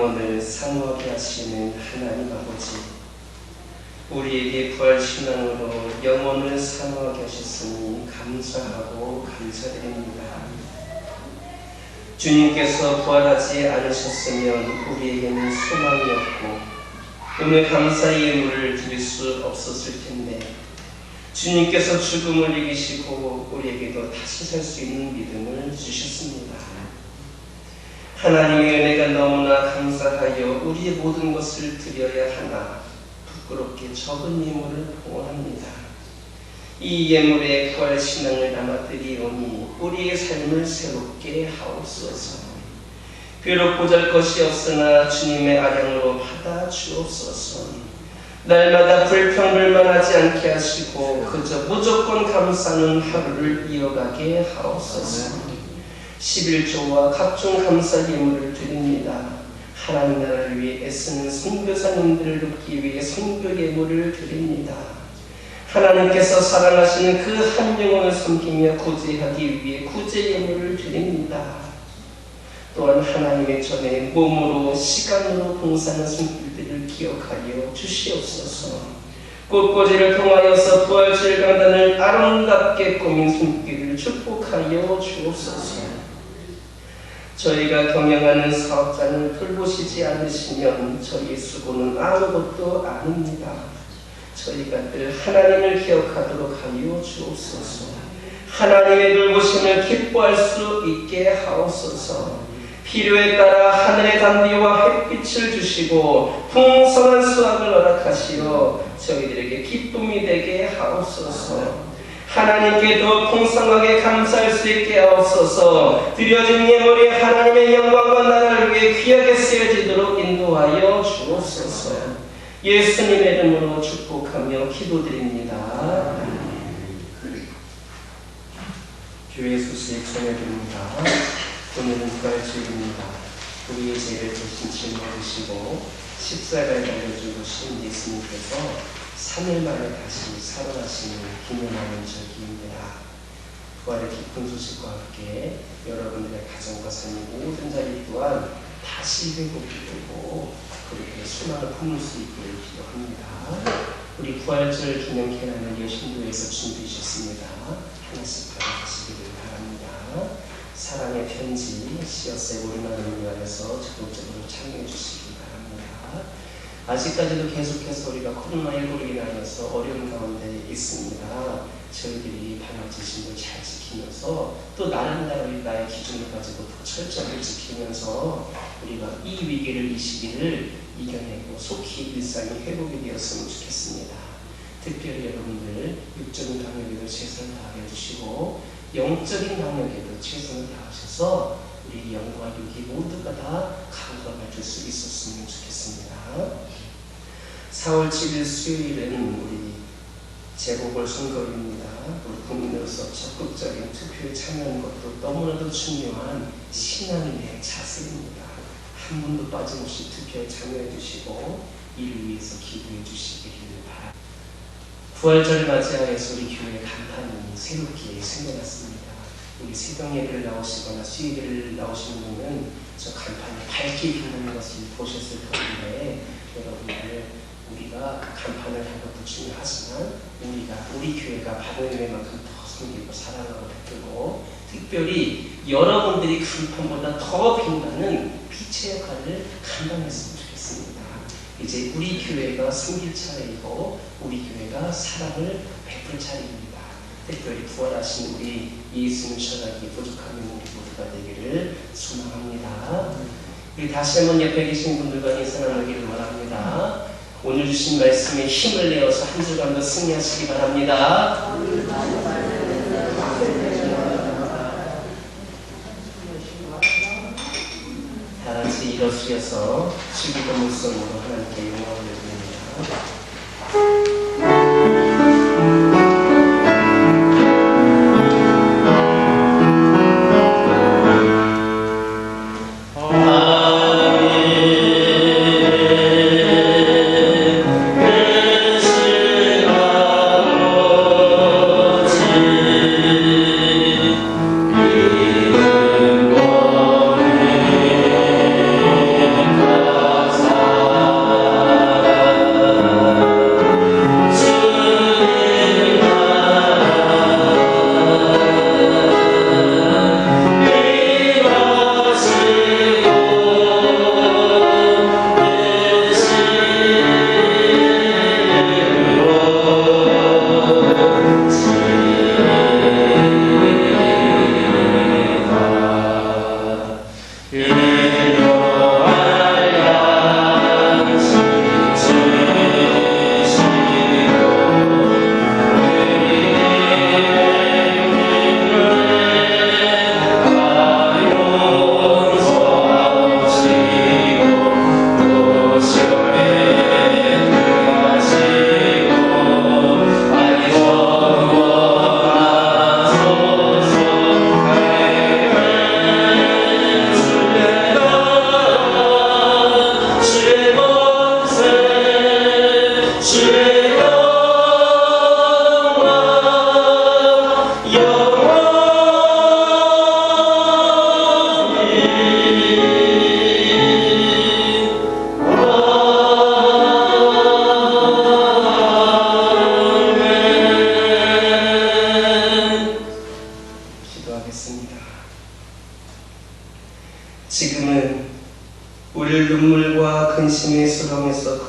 영혼을 사모하게 하시는 하나님 아버지, 우리에게 부활신앙으로 영혼을 사모하게 하셨으니 감사하고 감사드립니다. 주님께서 부활하지 않으셨으면 우리에게는 소망이 없고 오늘 감사의 예물을 드릴 수 없었을 텐데 주님께서 죽음을 이기시고 우리에게도 다시 살 수 있는 믿음을 주셨습니다. 하나님의 은혜가 너무나 감사하여 우리의 모든 것을 드려야 하나 부끄럽게 적은 예물을 봉헌합니다. 이 예물에 부활신앙을 담아드리오니 우리의 삶을 새롭게 하옵소서. 비록 보잘것이 없으나 주님의 아량으로 받아 주옵소서. 날마다 불평불만하지 않게 하시고 그저 무조건 감사하는 하루를 이어가게 하옵소서. 11조와 각종 감사 예물을 드립니다. 하나님 나라를 위해 애쓰는 선교사님들을 돕기 위해 선교 예물을 드립니다. 하나님께서 사랑하시는 그 한 영혼을 섬기며 구제하기 위해 구제 예물을 드립니다. 또한 하나님의 전에 몸으로 시간으로 봉사하는 손길들을 기억하여 주시옵소서. 꽃꽂이를 통하여서 부활절 강단을 아름답게 꾸민 손길을 축복하여 주옵소서. 저희가 경영하는 사업장을 돌보시지 않으시면 저희의 수고는 아무것도 아닙니다. 저희가 늘 하나님을 기억하도록 하여 주옵소서. 하나님의 돌보심을 기뻐할 수 있게 하옵소서. 필요에 따라 하늘의 단비와 햇빛을 주시고 풍성한 수확을 허락하시어 저희들에게 기쁨이 되게 하옵소서. 하나님께 더 풍성하게 감사할 수 있게 하옵소서. 드려진 예물이 하나님의 영광과 나라를 위해 귀하게 쓰여지도록 인도하여 주옵소서. 예수님의 이름으로 축복하며 기도드립니다. 교회 소식 전해드립니다. 오늘은 부활주일입니다. 우리의 죄를 대신 짊어지시고 십자가에 달려 죽으신 예수님께서 3일 만에 다시 살아나시는 기념하는 절기입니다. 부활의 기쁜 소식과 함께 여러분들의 가정과 삶의 모든 자리 또한 다시 회복이 되고 그렇게 소망을 품을 수 있기를 기도합니다. 우리 부활절 기념 계란을 여신교에서 준비하셨습니다. 하나씩 받아가시기를 바랍니다. 사랑의 편지 씨앗의 우리나라를 위하여서 적극적으로 참여해 주시기 바랍니다. 아직까지도 계속해서 우리가 코로나19로 인하여서 어려운 가운데 있습니다. 저희들이 방역지침을 잘 지키면서 또 나름대로 나의 기준을 가지고 더 철저하게 지키면서 우리가 이 위기를, 이 시기를 이겨내고 속히 일상이 회복이 되었으면 좋겠습니다. 특별히 여러분들 육적인 방역에도 최선을 다해 주시고 영적인 방역에도 최선을 다하셔서 우리 영과 육이 모두가 다 건강을 줄 수 있었으면 좋겠습니다. 4월 7일 수요일은 우리 재보궐선거입니다. 우리 국민으로서 적극적인 투표에 참여하는 것도 너무나도 중요한 신앙인의 자세입니다. 한 분도 빠짐없이 투표에 참여해 주시고 이를 위해서 기도해 주시기를 바랍니다. 부활절을 맞이하여서 우리 교회 간판이 새롭게 생겨났습니다. 우리 새벽 예배를 나오시거나 수요일을 나오시는 분은 저 간판이 밝게 빛나는 것을 보셨을 텐데 여러분들 우리가 간판을 한 것도 중요하지만 우리 교회가 받은 은혜만큼 더 섬기고 사랑하고 베풀고 특별히 여러분들이 간판보다 더 빛나는 빛의 역할을 감당했으면 좋겠습니다. 이제 우리 교회가 섬길 차례이고 우리 교회가 사랑을 베풀 차례입니다. 특별히 부활하신 우리 예수님 전하기 부족한 우리 모두가 되기를 소망합니다. 우리 다시 한번 옆에 계신 분들과 인사 나누기를 원합니다. 오늘 주신 말씀에 힘을 내어서 한 주간도 승리하시기 바랍니다. 다 같이 일어서셔서 주기도 물성으로 하나님께 영광을 드립니다.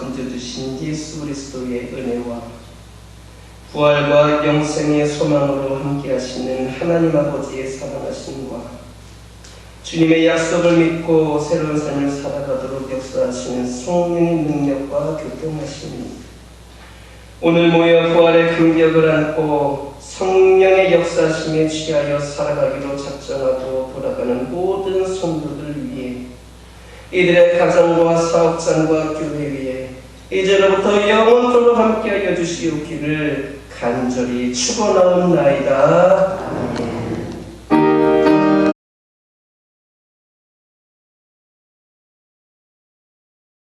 건져주신 예수 그리스도의 은혜와 부활과 영생의 소망으로 함께하시는 하나님 아버지의 사랑하심과 주님의 약속을 믿고 새로운 삶을 살아가도록 역사하시는 성령의 능력과 교통하심이 오늘 모여 부활의 긍격을 안고 성령의 역사심에 취하여 살아가기로 작정하고 돌아가는 모든 성도들 위해 이들의 가정과 사업장과 교회 위에 이제로부터 영원토록 함께하여 주시옵기를 간절히 축원하옵나이다. 아멘.